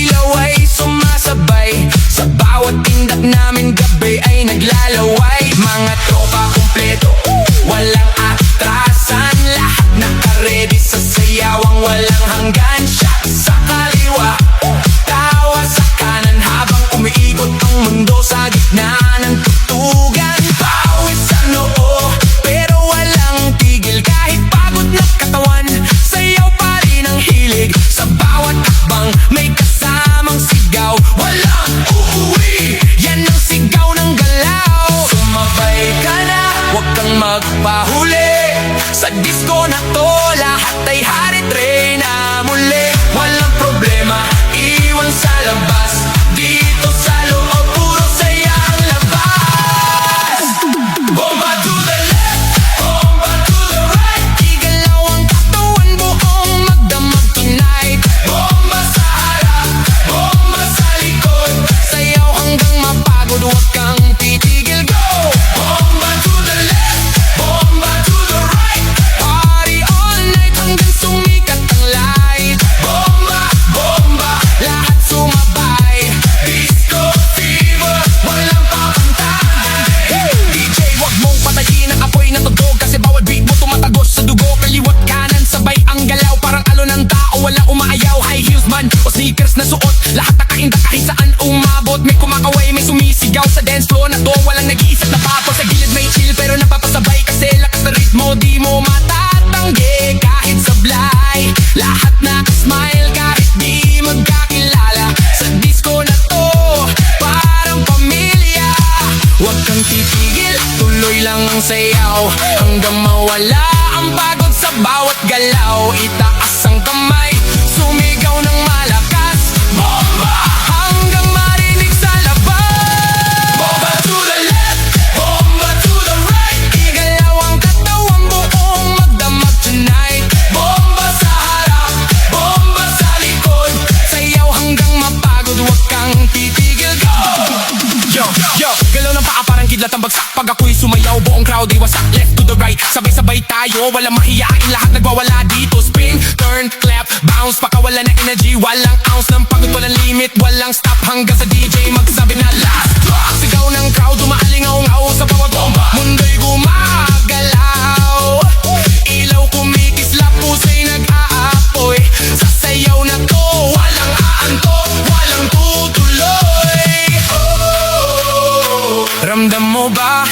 ilaw ay sumasabay, sa bawat tindak namin gabi ay naglalaway. Mga tropa kumpleto, walang atrasan, lahat nakaredy sa sayawang walang hanggan. Siya sa kaliwa, tawa sa kanan, habang umiikot ang mundo sa gitna ng tugtugan. Pawis sa noo, pero walang tigil, kahit pagod na katawan, sayaw pa rin ang hilig. Sa bawat hakbang may kasamang sigaw, walang uuwi, yan ang sigaw ng galaw. Sumabay ka na, huwag kang magpahuli, sa disco na to lahat ay hari-tray na muli. Walang problema, iwan sa labas, dito sa loob puro saya ang labas. Bomba to the left, bomba to the right, igalaw ang katawan buong magdamag tonight. Bomba sa harap, bomba sa likod, sayaw hanggang mapagod, huwag kang titigil, go! Bomba to the left, bomba to the right, party all night hanggang sumikat ang light. Bomba, bomba, lahat sumabay, disco fever, walang papantay. DJ, wag mong patayin ang apoy na tugtog, kasi bawat beat mo tumatagos sa dugo. Kaliwat kanan, sabay ang galaw, parang alon ng tao, walang umaayaw. High heels man o sneakers na suot, lahat nakainda kahit saan umabot. May kumakaway, may sumisigaw sa dance floor na to, walang nag-iisip na papo. Sa gilid may chill pero napapasabay, kasi lakas na ritmo di mo matatanggi. Kahit sablay, lahat nakasmile kahit di magkakilala. Sa disco na to, parang pamilya. Huwag kang titigil, tuloy lang ang sayaw, hanggang mawala ang pagod sa bawat galaw. Itaas ang kamay, sumigaw ng malakas, bomba, hanggang marinig sa labas. Bomba to the left, bomba to the right, igalaw ang katawan buong magdamag tonight. Bomba sa harap, bomba sa likod, sayaw hanggang mapagod, huwag kang titigil, go! Yo, yo, galaw ng paa parang kidlat ang bagsak, pag ako'y sumayaw buong crowd ay wasak. Left to the right, sabay-sabay tayo, walang mahiyain, lahat nagwawala dito. Spin, turn, clap, bounce, pakawala na energy, walang ounce ng pagod, walang limit, walang stop, hanggang sa DJ magsabi na last drop. Sigaw ng crowd, umaalingaw-ngaw sa bawat bomba, mundo'y gumagalaw, ilaw kumikislap, puso'y nag-aapoy, sa sayaw na to, walang aantok, walang tutuloy. Oh, ramdam mo ba